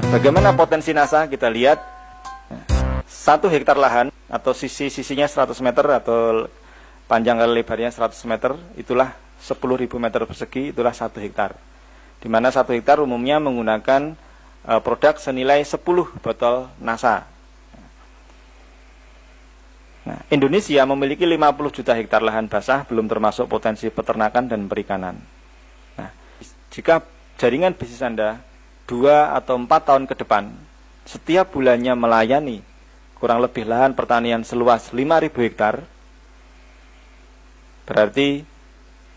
Bagaimana potensi NASA? Kita lihat 1 hektar lahan atau sisinya 100 meter atau panjang kali lebarnya 100 meter, itulah 10.000 meter persegi, itulah 1 hektar. Di mana 1 hektar umumnya menggunakan produk senilai 10 botol NASA. Nah, Indonesia memiliki 50 juta hektar lahan basah, belum termasuk potensi peternakan dan perikanan. Nah, jika jaringan bisnis Anda 2 atau 4 tahun ke depan, setiap bulannya melayani kurang lebih lahan pertanian seluas 5.000 hektar, berarti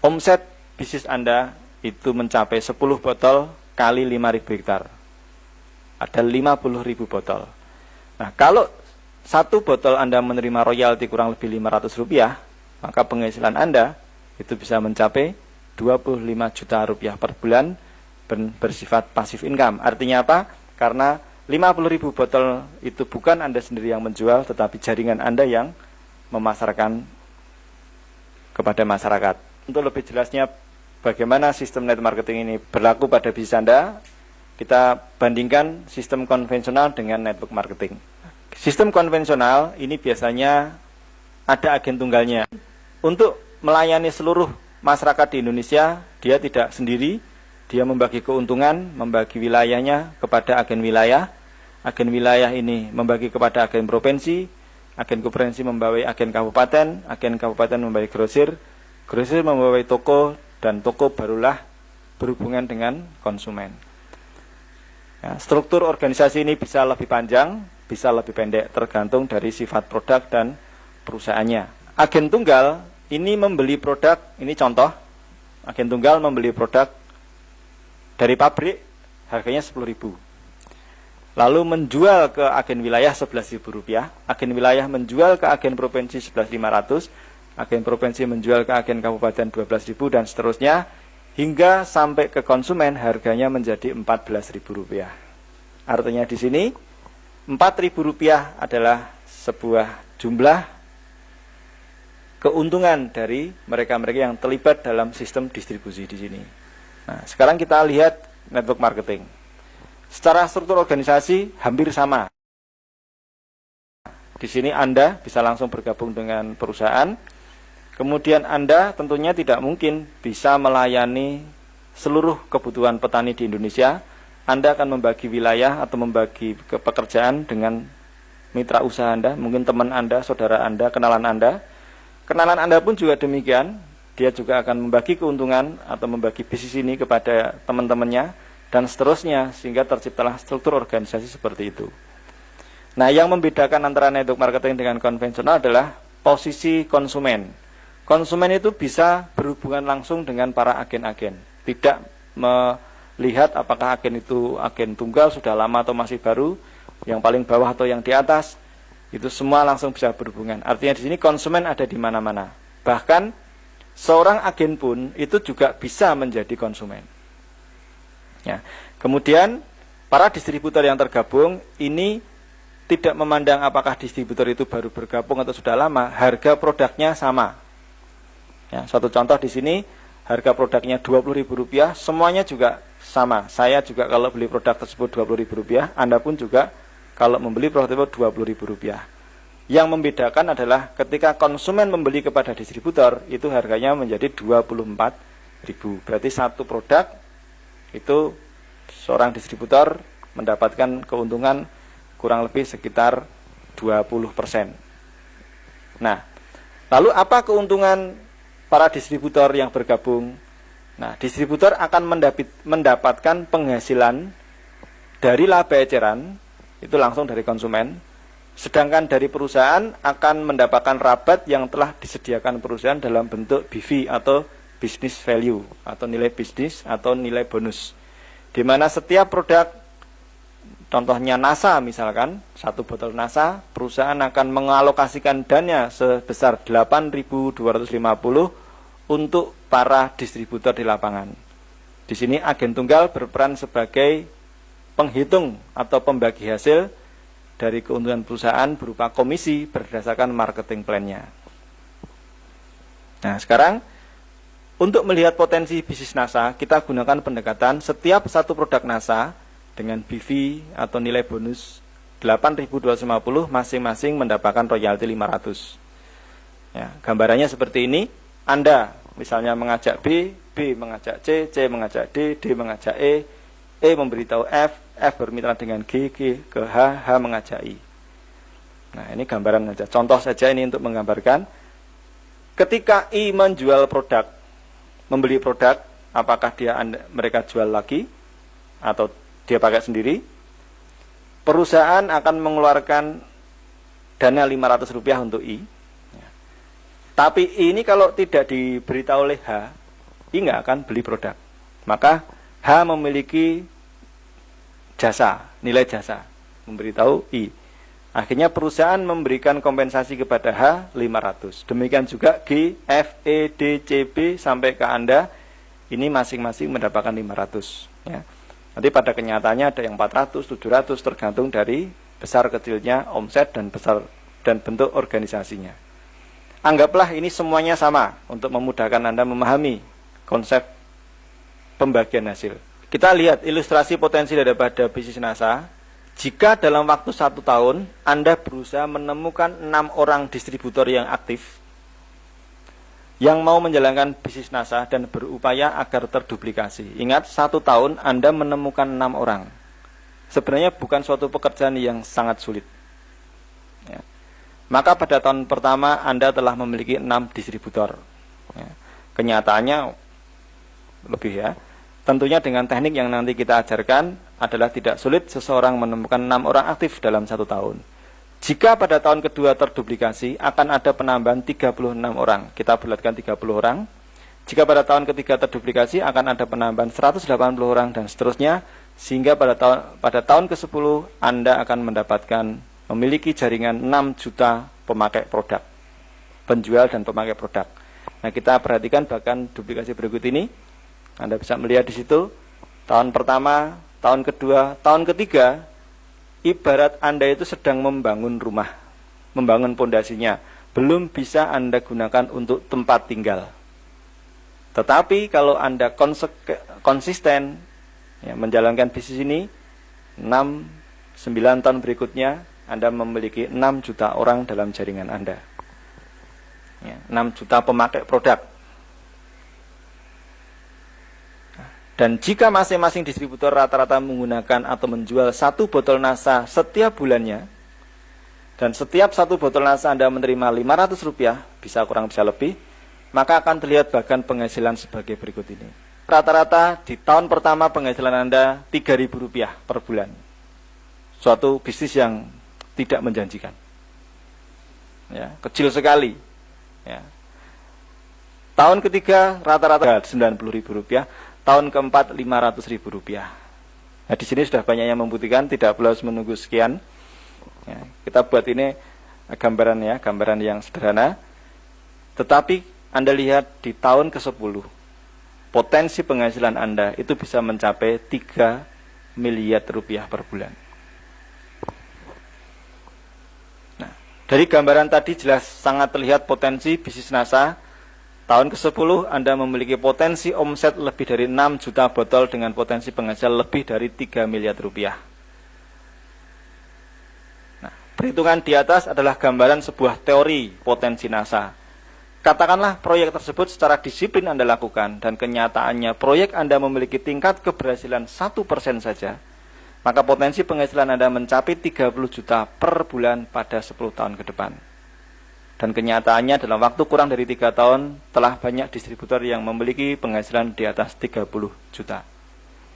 omset bisnis Anda itu mencapai 10 botol kali 5.000 hektar. Ada 50.000 botol. Nah, kalau 1 botol Anda menerima royalti kurang lebih Rp500, maka penghasilan Anda itu bisa mencapai Rp25 juta per bulan bersifat passive income. Artinya apa? Karena 50.000 botol itu bukan Anda sendiri yang menjual, tetapi jaringan Anda yang memasarkan kepada masyarakat. Untuk lebih jelasnya bagaimana sistem net marketing ini berlaku pada bisnis Anda, kita bandingkan sistem konvensional dengan network marketing. Sistem konvensional ini biasanya ada agen tunggalnya. Untuk melayani seluruh masyarakat di Indonesia, dia tidak sendiri, dia membagi keuntungan, membagi wilayahnya kepada agen wilayah. Agen wilayah ini membagi kepada agen provinsi, agen provinsi membawai agen kabupaten membawai grosir, grosir membawai toko, dan toko barulah berhubungan dengan konsumen. Ya, struktur organisasi ini bisa lebih panjang, bisa lebih pendek, tergantung dari sifat produk dan perusahaannya. Agen tunggal ini membeli produk, ini contoh, agen tunggal membeli produk dari pabrik, harganya Rp10.000. Lalu menjual ke agen wilayah Rp11.000, agen wilayah menjual ke agen provinsi Rp11.500, agen provinsi menjual ke agen kabupaten Rp12.000, dan seterusnya, hingga sampai ke konsumen harganya menjadi Rp14.000. Artinya di sini Rp4.000 adalah sebuah jumlah keuntungan dari mereka-mereka yang terlibat dalam sistem distribusi di sini. Nah, sekarang kita lihat network marketing. Secara struktur organisasi hampir sama. Di sini Anda bisa langsung bergabung dengan perusahaan. Kemudian Anda tentunya tidak mungkin bisa melayani seluruh kebutuhan petani di Indonesia. Anda akan membagi wilayah atau membagi pekerjaan dengan mitra usaha Anda, mungkin teman Anda, saudara Anda, kenalan Anda. Kenalan Anda pun juga demikian, dia juga akan membagi keuntungan atau membagi bisnis ini kepada teman-temannya, dan seterusnya, sehingga terciptalah struktur organisasi seperti itu. Nah, yang membedakan antara network marketing dengan konvensional adalah posisi konsumen. Konsumen itu bisa berhubungan langsung dengan para agen-agen, tidak melihat apakah agen itu agen tunggal, sudah lama atau masih baru, yang paling bawah atau yang di atas, itu semua langsung bisa berhubungan. Artinya di sini konsumen ada di mana-mana. Bahkan seorang agen pun itu juga bisa menjadi konsumen. Ya. Kemudian para distributor yang tergabung ini tidak memandang apakah distributor itu baru bergabung atau sudah lama, harga produknya sama. Ya, satu contoh di sini, harga produknya Rp20.000, semuanya juga sama. Saya juga kalau beli produk tersebut Rp20.000, Anda pun juga kalau membeli produk tersebut Rp20.000. Yang membedakan adalah ketika konsumen membeli kepada distributor, itu harganya menjadi Rp24.000. Berarti satu produk itu seorang distributor mendapatkan keuntungan kurang lebih sekitar 20%. Nah, lalu apa keuntungan para distributor yang bergabung? Nah, distributor akan mendapatkan penghasilan dari laba eceran, itu langsung dari konsumen, sedangkan dari perusahaan akan mendapatkan rabat yang telah disediakan perusahaan dalam bentuk BV atau business value, atau nilai bisnis atau nilai bonus, di mana setiap produk, contohnya NASA misalkan, satu botol NASA, perusahaan akan mengalokasikan dana sebesar 8.250 untuk para distributor di lapangan. Di sini agen tunggal berperan sebagai penghitung atau pembagi hasil dari keuntungan perusahaan berupa komisi berdasarkan marketing plan-nya. Nah, sekarang untuk melihat potensi bisnis NASA, kita gunakan pendekatan setiap satu produk NASA dengan BV atau nilai bonus 8.250, masing-masing mendapatkan royalti 500. Ya, gambarannya seperti ini. Anda misalnya mengajak B, B mengajak C, C mengajak D, D mengajak E memberitahu F, F bermitra dengan G, G ke H, H mengajak I. Nah, ini gambaran saja. Contoh saja ini untuk menggambarkan. Ketika I menjual produk, membeli produk, apakah mereka jual lagi atau dia pakai sendiri? Perusahaan akan mengeluarkan dana Rp500 untuk I. Tapi ini kalau tidak diberitahu oleh H, I nggak akan beli produk. Maka H memiliki jasa, nilai jasa, memberitahu I. Akhirnya perusahaan memberikan kompensasi kepada H 500. Demikian juga G, F, E, D, C, B sampai ke Anda, ini masing-masing mendapatkan 500. Ya. Nanti pada kenyataannya ada yang 400, 700, tergantung dari besar kecilnya omset dan bentuk organisasinya. Anggaplah ini semuanya sama untuk memudahkan Anda memahami konsep pembagian hasil. Kita lihat ilustrasi potensi daripada bisnis NASA. Jika dalam waktu 1 tahun Anda berusaha menemukan 6 orang distributor yang aktif yang mau menjalankan bisnis NASA dan berupaya agar terduplikasi. Ingat, 1 tahun Anda menemukan 6 orang. Sebenarnya bukan suatu pekerjaan yang sangat sulit. Ya. Maka pada tahun pertama Anda telah memiliki 6 distributor. Ya. Kenyataannya lebih ya. Tentunya dengan teknik yang nanti kita ajarkan adalah tidak sulit seseorang menemukan 6 orang aktif dalam 1 tahun. Jika pada tahun kedua terduplikasi, akan ada penambahan 36 orang. Kita bulatkan 30 orang. Jika pada tahun ketiga terduplikasi, akan ada penambahan 180 orang dan seterusnya. Sehingga pada tahun ke-10, Anda akan memiliki jaringan 6 juta pemakai produk. Penjual dan pemakai produk. Nah, kita perhatikan bahkan duplikasi berikut ini. Anda bisa melihat di situ. Tahun pertama, tahun kedua, tahun ketiga, ibarat Anda itu sedang membangun rumah, membangun pondasinya, belum bisa Anda gunakan untuk tempat tinggal. Tetapi kalau Anda konsisten ya, menjalankan bisnis ini, 9 tahun berikutnya Anda memiliki 6 juta orang dalam jaringan Anda. Ya, 6 juta pemakai produk. Dan jika masing-masing distributor rata-rata menggunakan atau menjual 1 botol NASA setiap bulannya, dan setiap 1 botol NASA Anda menerima Rp500, bisa kurang bisa lebih, maka akan terlihat bahkan penghasilan sebagai berikut ini. Rata-rata di tahun pertama penghasilan Anda Rp3.000 per bulan. Suatu bisnis yang tidak menjanjikan. Ya, kecil sekali. Ya. Tahun ketiga rata-rata Rp90.000. Tahun keempat Rp500.000. Nah, di sini sudah banyak yang membuktikan, tidak perlu harus menunggu sekian. Ya, kita buat ini gambaran yang sederhana. Tetapi Anda lihat di tahun ke-10, potensi penghasilan Anda itu bisa mencapai Rp3 miliar per bulan. Nah, dari gambaran tadi jelas sangat terlihat potensi bisnis NASA. Tahun ke-10 Anda memiliki potensi omset lebih dari 6 juta botol dengan potensi penghasilan lebih dari Rp3 miliar. Nah, perhitungan di atas adalah gambaran sebuah teori potensi NASA. Katakanlah proyek tersebut secara disiplin Anda lakukan dan kenyataannya proyek Anda memiliki tingkat keberhasilan 1% saja, maka potensi penghasilan Anda mencapai 30 juta per bulan pada 10 tahun ke depan. Dan kenyataannya dalam waktu kurang dari 3 tahun telah banyak distributor yang memiliki penghasilan di atas 30 juta.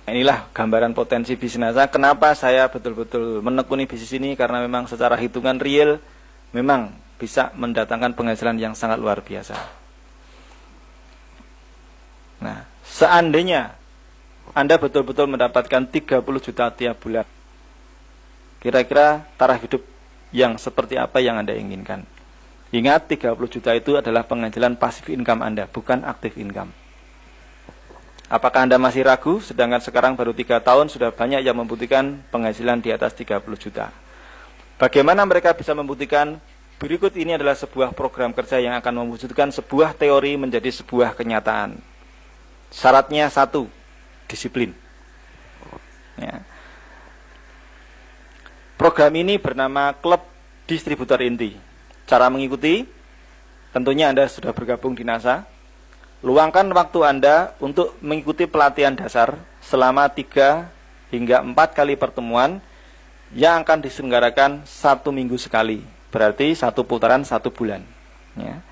Nah, inilah gambaran potensi bisnis NASA. Kenapa saya betul-betul menekuni bisnis ini? Karena memang secara hitungan real memang bisa mendatangkan penghasilan yang sangat luar biasa. Nah, seandainya Anda betul-betul mendapatkan 30 juta tiap bulan, kira-kira taraf hidup yang seperti apa yang Anda inginkan? Ingat, 30 juta itu adalah penghasilan passive income Anda, bukan active income. Apakah Anda masih ragu? Sedangkan sekarang baru 3 tahun sudah banyak yang membuktikan penghasilan di atas 30 juta. Bagaimana mereka bisa membuktikan? Berikut ini adalah sebuah program kerja yang akan mewujudkan sebuah teori menjadi sebuah kenyataan. Syaratnya 1, disiplin. Ya. Program ini bernama Klub Distributor Inti. Cara mengikuti, tentunya Anda sudah bergabung di NASA. Luangkan waktu Anda untuk mengikuti pelatihan dasar selama 3 hingga 4 kali pertemuan yang akan diselenggarakan 1 minggu sekali. Berarti 1 putaran 1 bulan. Ya.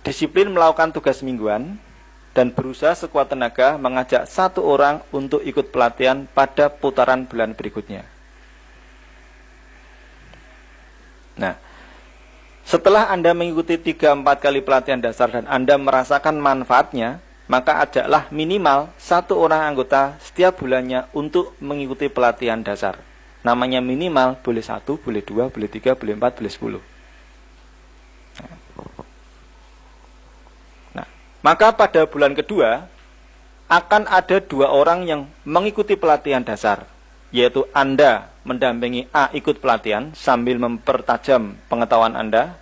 Disiplin melakukan tugas mingguan dan berusaha sekuat tenaga mengajak 1 orang untuk ikut pelatihan pada putaran bulan berikutnya. Nah, setelah Anda mengikuti 3-4 kali pelatihan dasar dan Anda merasakan manfaatnya, maka ajaklah minimal 1 orang anggota setiap bulannya untuk mengikuti pelatihan dasar. Namanya minimal, boleh 1, boleh 2, boleh 3, boleh 4, boleh 10. Nah, maka pada bulan kedua akan ada 2 orang yang mengikuti pelatihan dasar, yaitu Anda mendampingi A ikut pelatihan sambil mempertajam pengetahuan Anda,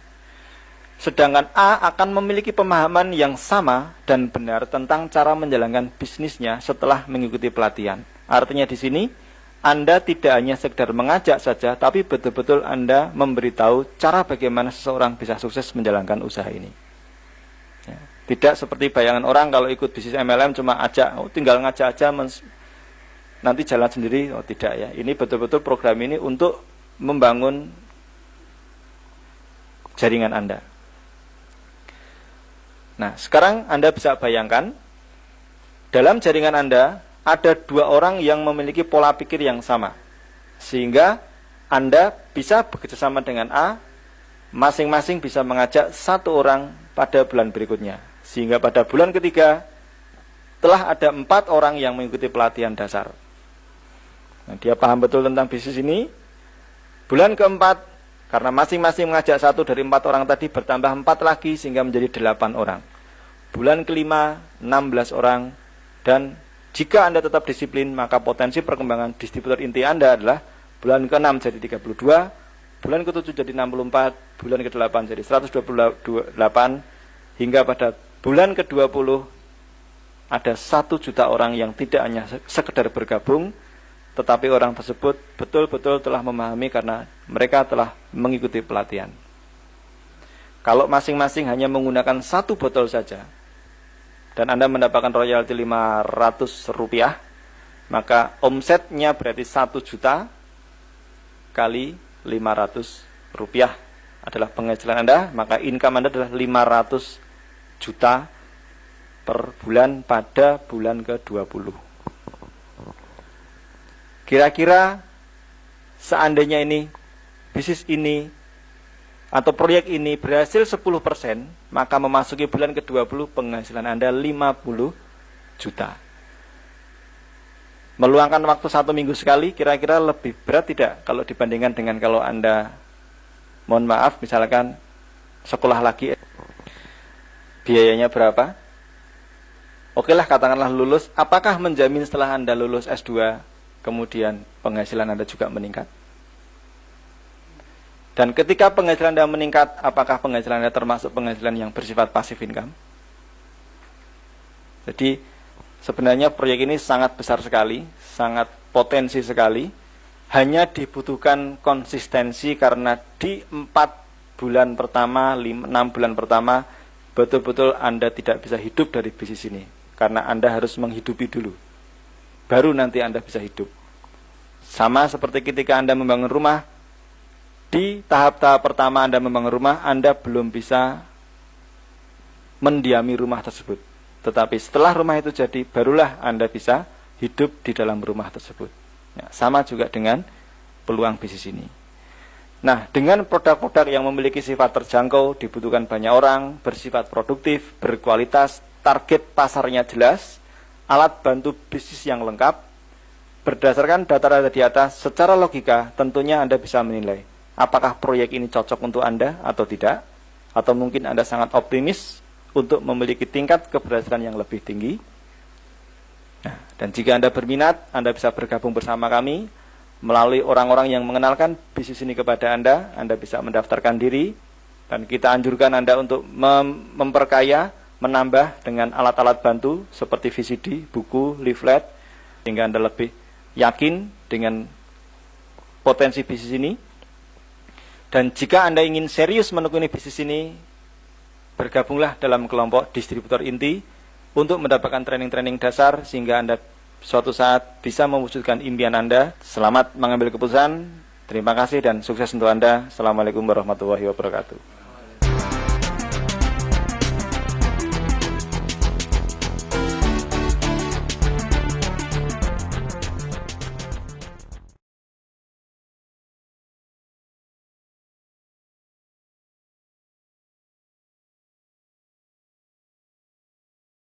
sedangkan A akan memiliki pemahaman yang sama dan benar tentang cara menjalankan bisnisnya setelah mengikuti pelatihan. Artinya di sini Anda tidak hanya sekedar mengajak saja, tapi betul-betul Anda memberitahu cara bagaimana seseorang bisa sukses menjalankan usaha ini. Ya. Tidak seperti bayangan orang kalau ikut bisnis MLM cuma ajak, tinggal ngajak aja nanti jalan sendiri. Oh tidak ya, ini betul-betul program ini untuk membangun jaringan Anda. Nah, sekarang Anda bisa bayangkan, dalam jaringan Anda ada 2 orang yang memiliki pola pikir yang sama. Sehingga Anda bisa bekerjasama dengan A, masing-masing bisa mengajak 1 orang pada bulan berikutnya. Sehingga pada bulan ketiga, telah ada 4 orang yang mengikuti pelatihan dasar. Nah, dia paham betul tentang bisnis ini. Bulan keempat, karena masing-masing mengajak 1 dari 4 orang tadi, bertambah 4 lagi sehingga menjadi 8 orang. Bulan kelima, 16 orang. Dan jika Anda tetap disiplin, maka potensi perkembangan distributor inti Anda adalah bulan ke-6 jadi 32, bulan ke-7 jadi 64, bulan ke-8 jadi 128, hingga pada bulan ke-20 ada 1 juta orang yang tidak hanya sekedar bergabung, tetapi orang tersebut betul-betul telah memahami karena mereka telah mengikuti pelatihan. Kalau masing-masing hanya menggunakan 1 botol saja, dan Anda mendapatkan royalti Rp500, maka omsetnya berarti 1 juta kali Rp500 adalah penghasilan Anda, maka income Anda adalah 500 juta per bulan pada bulan ke-20. Kira-kira seandainya ini, bisnis ini, atau proyek ini berhasil 10%, maka memasuki bulan ke-20 penghasilan Anda 50 juta. Meluangkan waktu 1 minggu sekali, kira-kira lebih berat tidak kalau dibandingkan dengan kalau Anda, mohon maaf, misalkan sekolah lagi, biayanya berapa? Oke lah, katakanlah lulus, apakah menjamin setelah Anda lulus S2, kemudian penghasilan Anda juga meningkat? Dan ketika penghasilan Anda meningkat, apakah penghasilan Anda termasuk penghasilan yang bersifat passive income? Jadi sebenarnya proyek ini sangat besar sekali, sangat potensi sekali. Hanya dibutuhkan konsistensi karena di 4 bulan pertama, 6 bulan pertama, betul-betul Anda tidak bisa hidup dari bisnis ini. Karena Anda harus menghidupi dulu, baru nanti Anda bisa hidup. Sama seperti ketika Anda membangun rumah, di tahap-tahap pertama Anda membangun rumah, Anda belum bisa mendiami rumah tersebut. Tetapi setelah rumah itu jadi, barulah Anda bisa hidup di dalam rumah tersebut. Ya, sama juga dengan peluang bisnis ini. Nah, dengan produk-produk yang memiliki sifat terjangkau, dibutuhkan banyak orang, bersifat produktif, berkualitas, target pasarnya jelas, alat bantu bisnis yang lengkap, berdasarkan data-data di atas, secara logika tentunya Anda bisa menilai apakah proyek ini cocok untuk Anda atau tidak, atau mungkin Anda sangat optimis untuk memiliki tingkat keberhasilan yang lebih tinggi. Nah, dan jika Anda berminat, Anda bisa bergabung bersama kami melalui orang-orang yang mengenalkan bisnis ini kepada Anda bisa mendaftarkan diri, dan kita anjurkan Anda untuk memperkaya, menambah dengan alat-alat bantu seperti VCD, buku, leaflet, sehingga Anda lebih yakin dengan potensi bisnis ini. Dan jika Anda ingin serius menekuni bisnis ini, bergabunglah dalam kelompok distributor inti untuk mendapatkan training-training dasar sehingga Anda suatu saat bisa mewujudkan impian Anda. Selamat mengambil keputusan. Terima kasih dan sukses untuk Anda. Assalamualaikum warahmatullahi wabarakatuh.